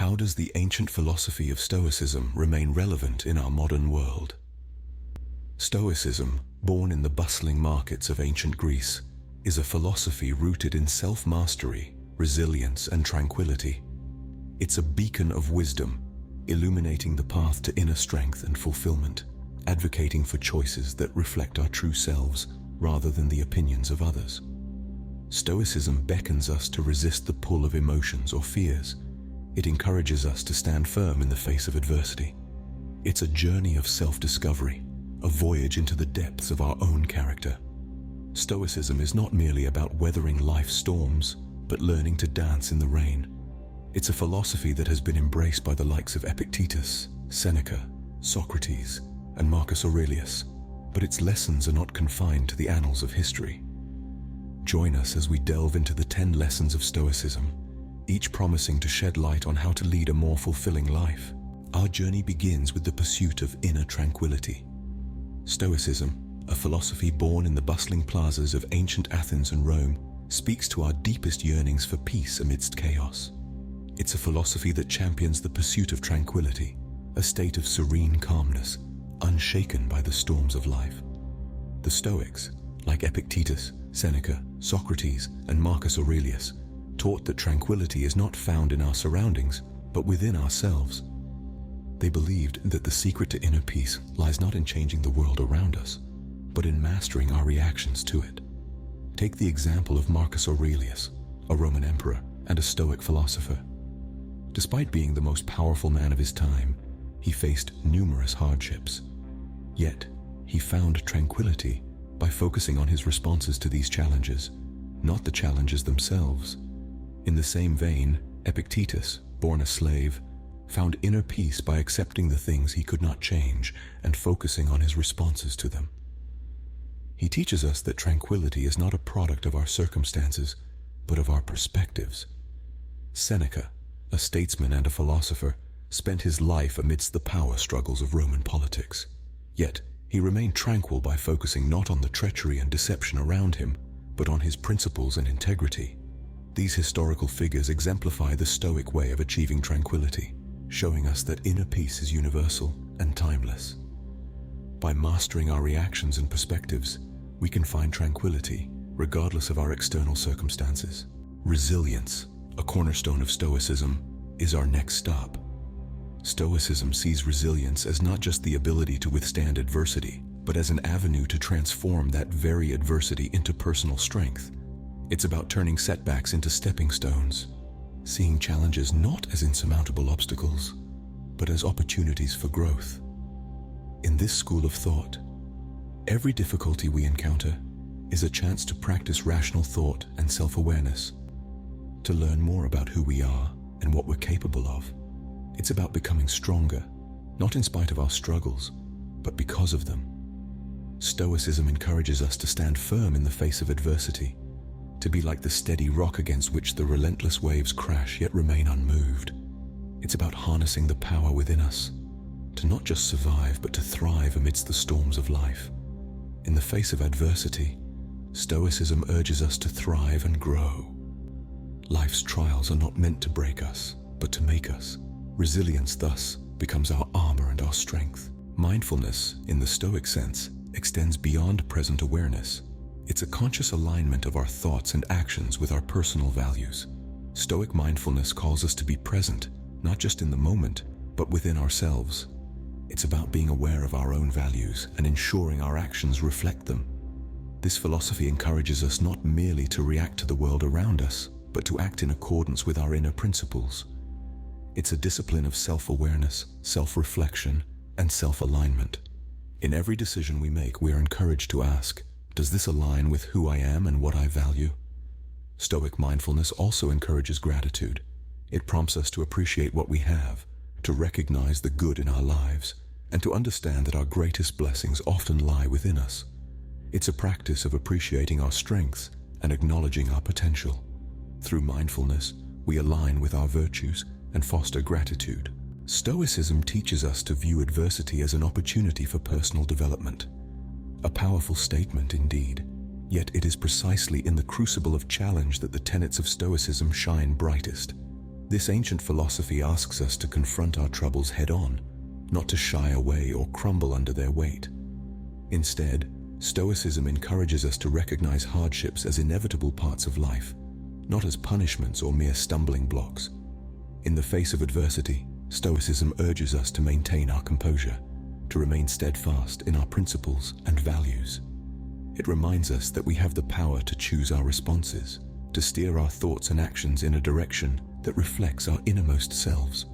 How does the ancient philosophy of Stoicism remain relevant in our modern world? Stoicism, born in the bustling markets of ancient Greece, is a philosophy rooted in self-mastery, resilience, and tranquility. It's a beacon of wisdom, illuminating the path to inner strength and fulfillment, advocating for choices that reflect our true selves rather than the opinions of others. Stoicism beckons us to resist the pull of emotions or fears. It encourages us to stand firm in the face of adversity. It's a journey of self-discovery, a voyage into the depths of our own character. Stoicism is not merely about weathering life's storms, but learning to dance in the rain. It's a philosophy that has been embraced by the likes of Epictetus, Seneca, Socrates, and Marcus Aurelius, but its lessons are not confined to the annals of history. Join us as we delve into the 10 lessons of Stoicism, each promising to shed light on how to lead a more fulfilling life. Our journey begins with the pursuit of inner tranquility. Stoicism, a philosophy born in the bustling plazas of ancient Athens and Rome, speaks to our deepest yearnings for peace amidst chaos. It's a philosophy that champions the pursuit of tranquility, a state of serene calmness, unshaken by the storms of life. The Stoics, like Epictetus, Seneca, Socrates, and Marcus Aurelius, taught that tranquility is not found in our surroundings, but within ourselves. They believed that the secret to inner peace lies not in changing the world around us, but in mastering our reactions to it. Take the example of Marcus Aurelius, a Roman emperor and a Stoic philosopher. Despite being the most powerful man of his time, he faced numerous hardships. Yet, he found tranquility by focusing on his responses to these challenges, not the challenges themselves. In the same vein, Epictetus, born a slave, found inner peace by accepting the things he could not change and focusing on his responses to them. He teaches us that tranquility is not a product of our circumstances, but of our perspectives. Seneca, a statesman and a philosopher, spent his life amidst the power struggles of Roman politics. Yet, he remained tranquil by focusing not on the treachery and deception around him, but on his principles and integrity. These historical figures exemplify the Stoic way of achieving tranquility, showing us that inner peace is universal and timeless. By mastering our reactions and perspectives, we can find tranquility, regardless of our external circumstances. Resilience, a cornerstone of Stoicism, is our next stop. Stoicism sees resilience as not just the ability to withstand adversity, but as an avenue to transform that very adversity into personal strength. It's about turning setbacks into stepping stones, seeing challenges not as insurmountable obstacles, but as opportunities for growth. In this school of thought, every difficulty we encounter is a chance to practice rational thought and self-awareness, to learn more about who we are and what we're capable of. It's about becoming stronger, not in spite of our struggles, but because of them. Stoicism encourages us to stand firm in the face of adversity, to be like the steady rock against which the relentless waves crash yet remain unmoved. It's about harnessing the power within us, to not just survive but to thrive amidst the storms of life. In the face of adversity, Stoicism urges us to thrive and grow. Life's trials are not meant to break us, but to make us. Resilience, thus, becomes our armor and our strength. Mindfulness, in the Stoic sense, extends beyond present awareness. It's a conscious alignment of our thoughts and actions with our personal values. Stoic mindfulness calls us to be present, not just in the moment, but within ourselves. It's about being aware of our own values and ensuring our actions reflect them. This philosophy encourages us not merely to react to the world around us, but to act in accordance with our inner principles. It's a discipline of self-awareness, self-reflection, and self-alignment. In every decision we make, we are encouraged to ask, does this align with who I am and what I value? Stoic mindfulness also encourages gratitude. It prompts us to appreciate what we have, to recognize the good in our lives, and to understand that our greatest blessings often lie within us. It's a practice of appreciating our strengths and acknowledging our potential. Through mindfulness, we align with our virtues and foster gratitude. Stoicism teaches us to view adversity as an opportunity for personal development. A powerful statement indeed, yet it is precisely in the crucible of challenge that the tenets of Stoicism shine brightest. This ancient philosophy asks us to confront our troubles head-on, not to shy away or crumble under their weight. Instead, Stoicism encourages us to recognize hardships as inevitable parts of life, not as punishments or mere stumbling blocks. In the face of adversity, Stoicism urges us to maintain our composure, to remain steadfast in our principles and values. It reminds us that we have the power to choose our responses, to steer our thoughts and actions in a direction that reflects our innermost selves.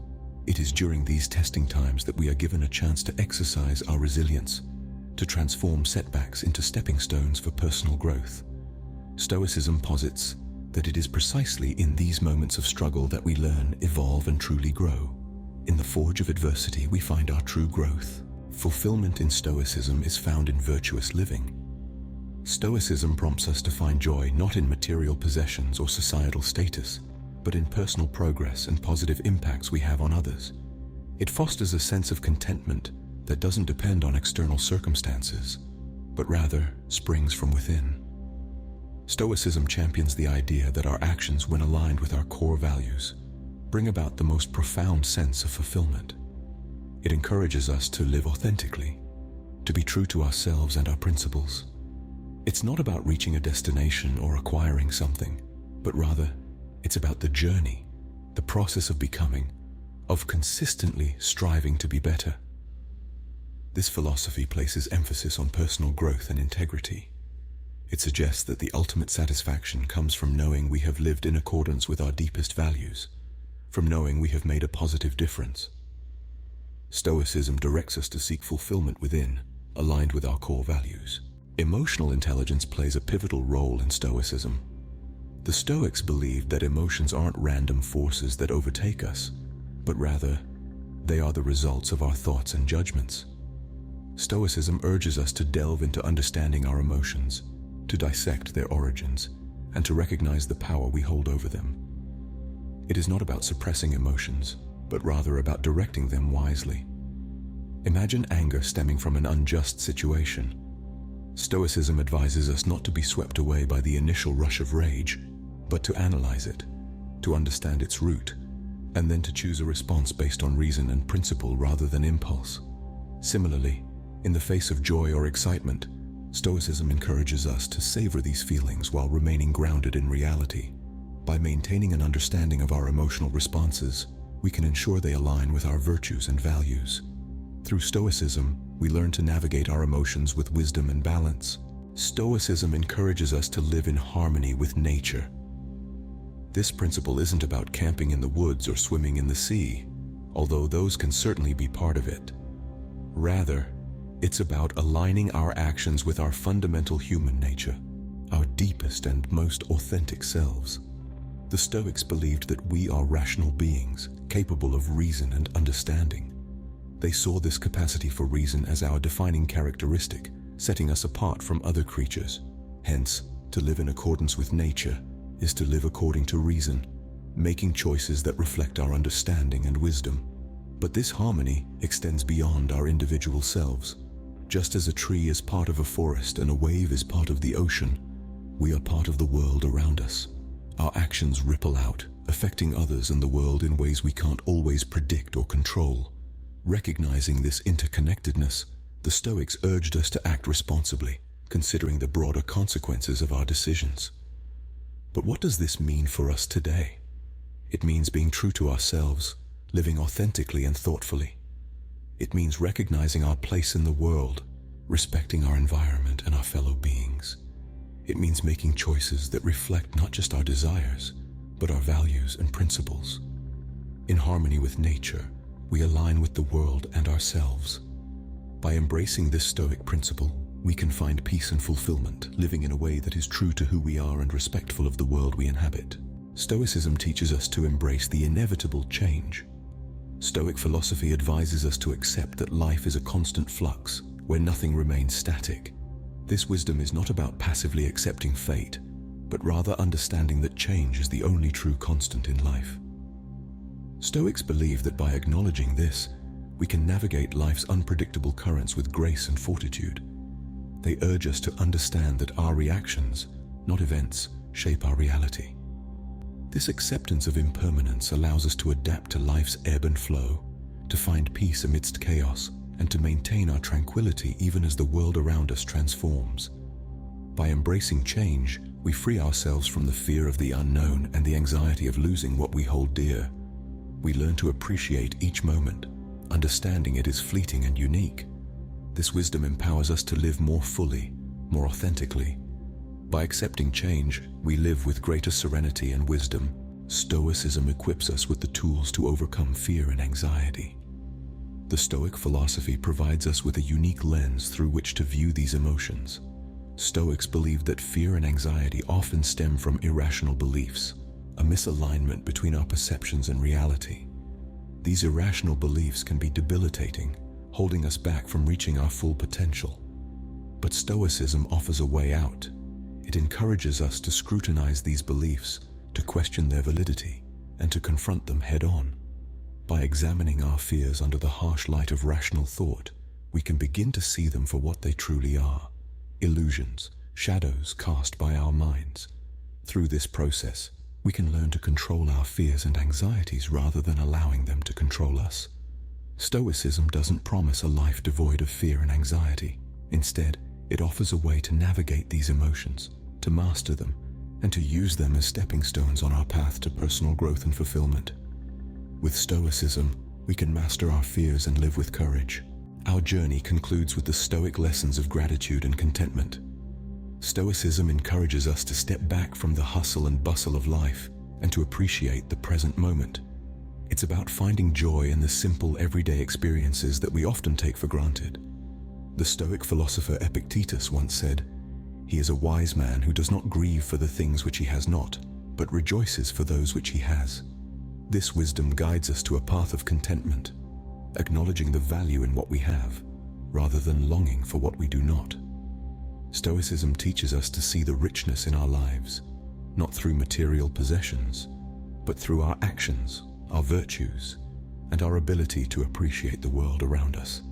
It is during these testing times that we are given a chance to exercise our resilience, to transform setbacks into stepping stones for personal growth. Stoicism posits that it is precisely in these moments of struggle that we learn, evolve, and truly grow. In the forge of adversity, we find our true growth. Fulfillment in Stoicism is found in virtuous living. Stoicism prompts us to find joy not in material possessions or societal status, but in personal progress and positive impacts we have on others. It fosters a sense of contentment that doesn't depend on external circumstances, but rather springs from within. Stoicism champions the idea that our actions, when aligned with our core values, bring about the most profound sense of fulfillment. It encourages us to live authentically, to be true to ourselves and our principles. It's not about reaching a destination or acquiring something, but rather, it's about the journey, the process of becoming, of consistently striving to be better. This philosophy places emphasis on personal growth and integrity. It suggests that the ultimate satisfaction comes from knowing we have lived in accordance with our deepest values, from knowing we have made a positive difference. Stoicism directs us to seek fulfillment within, aligned with our core values. Emotional intelligence plays a pivotal role in Stoicism. The Stoics believed that emotions aren't random forces that overtake us, but rather, they are the results of our thoughts and judgments. Stoicism urges us to delve into understanding our emotions, to dissect their origins, and to recognize the power we hold over them. It is not about suppressing emotions, but rather about directing them wisely. Imagine anger stemming from an unjust situation. Stoicism advises us not to be swept away by the initial rush of rage, but to analyze it, to understand its root, and then to choose a response based on reason and principle rather than impulse. Similarly, in the face of joy or excitement, Stoicism encourages us to savor these feelings while remaining grounded in reality. By maintaining an understanding of our emotional responses, we can ensure they align with our virtues and values. Through Stoicism, we learn to navigate our emotions with wisdom and balance. Stoicism encourages us to live in harmony with nature. This principle isn't about camping in the woods or swimming in the sea, although those can certainly be part of it. Rather, it's about aligning our actions with our fundamental human nature, our deepest and most authentic selves. The Stoics believed that we are rational beings, capable of reason and understanding. They saw this capacity for reason as our defining characteristic, setting us apart from other creatures. Hence, to live in accordance with nature is to live according to reason, making choices that reflect our understanding and wisdom. But this harmony extends beyond our individual selves. Just as a tree is part of a forest and a wave is part of the ocean, we are part of the world around us. Our actions ripple out, affecting others and the world in ways we can't always predict or control. Recognizing this interconnectedness, the Stoics urged us to act responsibly, considering the broader consequences of our decisions. But what does this mean for us today? It means being true to ourselves, living authentically and thoughtfully. It means recognizing our place in the world, respecting our environment and our fellow beings. It means making choices that reflect not just our desires, but our values and principles. In harmony with nature, we align with the world and ourselves. By embracing this Stoic principle, we can find peace and fulfillment, living in a way that is true to who we are and respectful of the world we inhabit. Stoicism teaches us to embrace the inevitable change. Stoic philosophy advises us to accept that life is a constant flux, where nothing remains static. This wisdom is not about passively accepting fate, but rather understanding that change is the only true constant in life. Stoics believe that by acknowledging this, we can navigate life's unpredictable currents with grace and fortitude. They urge us to understand that our reactions, not events, shape our reality. This acceptance of impermanence allows us to adapt to life's ebb and flow, to find peace amidst chaos, and to maintain our tranquility even as the world around us transforms. By embracing change, we free ourselves from the fear of the unknown and the anxiety of losing what we hold dear. We learn to appreciate each moment, understanding it is fleeting and unique. This wisdom empowers us to live more fully, more authentically. By accepting change, we live with greater serenity and wisdom. Stoicism equips us with the tools to overcome fear and anxiety. The Stoic philosophy provides us with a unique lens through which to view these emotions. Stoics believe that fear and anxiety often stem from irrational beliefs, a misalignment between our perceptions and reality. These irrational beliefs can be debilitating, holding us back from reaching our full potential. But Stoicism offers a way out. It encourages us to scrutinize these beliefs, to question their validity, and to confront them head-on. By examining our fears under the harsh light of rational thought, we can begin to see them for what they truly are: illusions, shadows cast by our minds. Through this process, we can learn to control our fears and anxieties rather than allowing them to control us. Stoicism doesn't promise a life devoid of fear and anxiety. Instead, it offers a way to navigate these emotions, to master them, and to use them as stepping stones on our path to personal growth and fulfillment. With Stoicism, we can master our fears and live with courage. Our journey concludes with the Stoic lessons of gratitude and contentment. Stoicism encourages us to step back from the hustle and bustle of life and to appreciate the present moment. It's about finding joy in the simple, everyday experiences that we often take for granted. The Stoic philosopher Epictetus once said, "He is a wise man who does not grieve for the things which he has not, but rejoices for those which he has." This wisdom guides us to a path of contentment, acknowledging the value in what we have, rather than longing for what we do not. Stoicism teaches us to see the richness in our lives, not through material possessions, but through our actions, our virtues, and our ability to appreciate the world around us.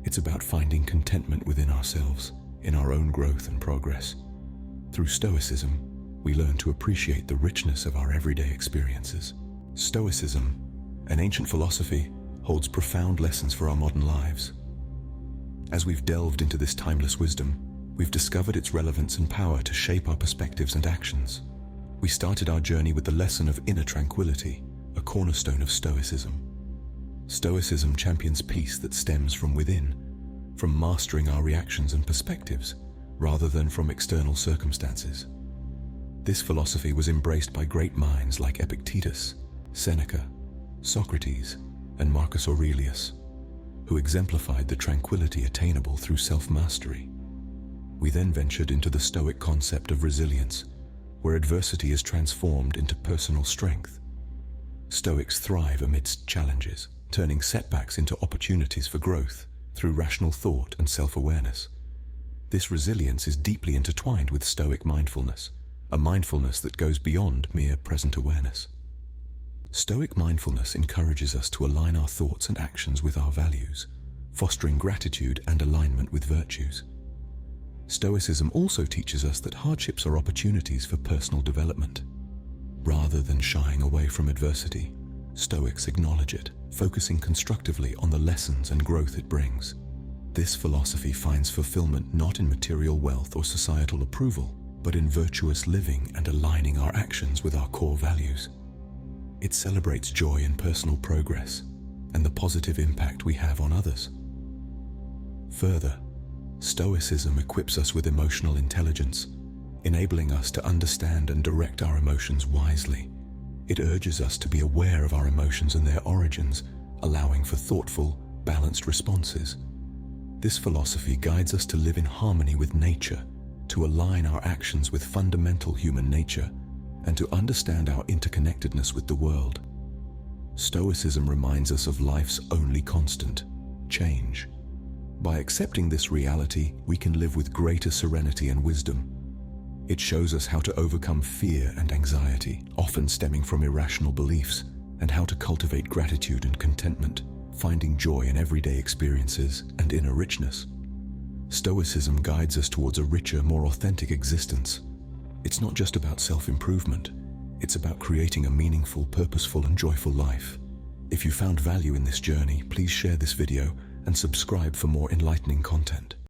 It's about finding contentment within ourselves, in our own growth and progress. Through Stoicism, we learn to appreciate the richness of our everyday experiences. Stoicism, an ancient philosophy, holds profound lessons for our modern lives. As we've delved into this timeless wisdom, we've discovered its relevance and power to shape our perspectives and actions. We started our journey with the lesson of inner tranquility, a cornerstone of Stoicism. Stoicism champions peace that stems from within, from mastering our reactions and perspectives, rather than from external circumstances. This philosophy was embraced by great minds like Epictetus, Seneca, Socrates, and Marcus Aurelius, who exemplified the tranquility attainable through self-mastery. We then ventured into the Stoic concept of resilience, where adversity is transformed into personal strength. Stoics thrive amidst challenges, turning setbacks into opportunities for growth through rational thought and self-awareness. This resilience is deeply intertwined with Stoic mindfulness, a mindfulness that goes beyond mere present awareness. Stoic mindfulness encourages us to align our thoughts and actions with our values, fostering gratitude and alignment with virtues. Stoicism also teaches us that hardships are opportunities for personal development. Rather than shying away from adversity, Stoics acknowledge it, focusing constructively on the lessons and growth it brings. This philosophy finds fulfillment not in material wealth or societal approval, but in virtuous living and aligning our actions with our core values. It celebrates joy in personal progress and the positive impact we have on others. Further, Stoicism equips us with emotional intelligence, enabling us to understand and direct our emotions wisely. It urges us to be aware of our emotions and their origins, allowing for thoughtful, balanced responses. This philosophy guides us to live in harmony with nature, to align our actions with fundamental human nature, and to understand our interconnectedness with the world. Stoicism reminds us of life's only constant, change. By accepting this reality, we can live with greater serenity and wisdom. It shows us how to overcome fear and anxiety, often stemming from irrational beliefs, and how to cultivate gratitude and contentment, finding joy in everyday experiences and inner richness. Stoicism guides us towards a richer, more authentic existence. It's not just about self-improvement. It's about creating a meaningful, purposeful, and joyful life. If you found value in this journey, please share this video and subscribe for more enlightening content.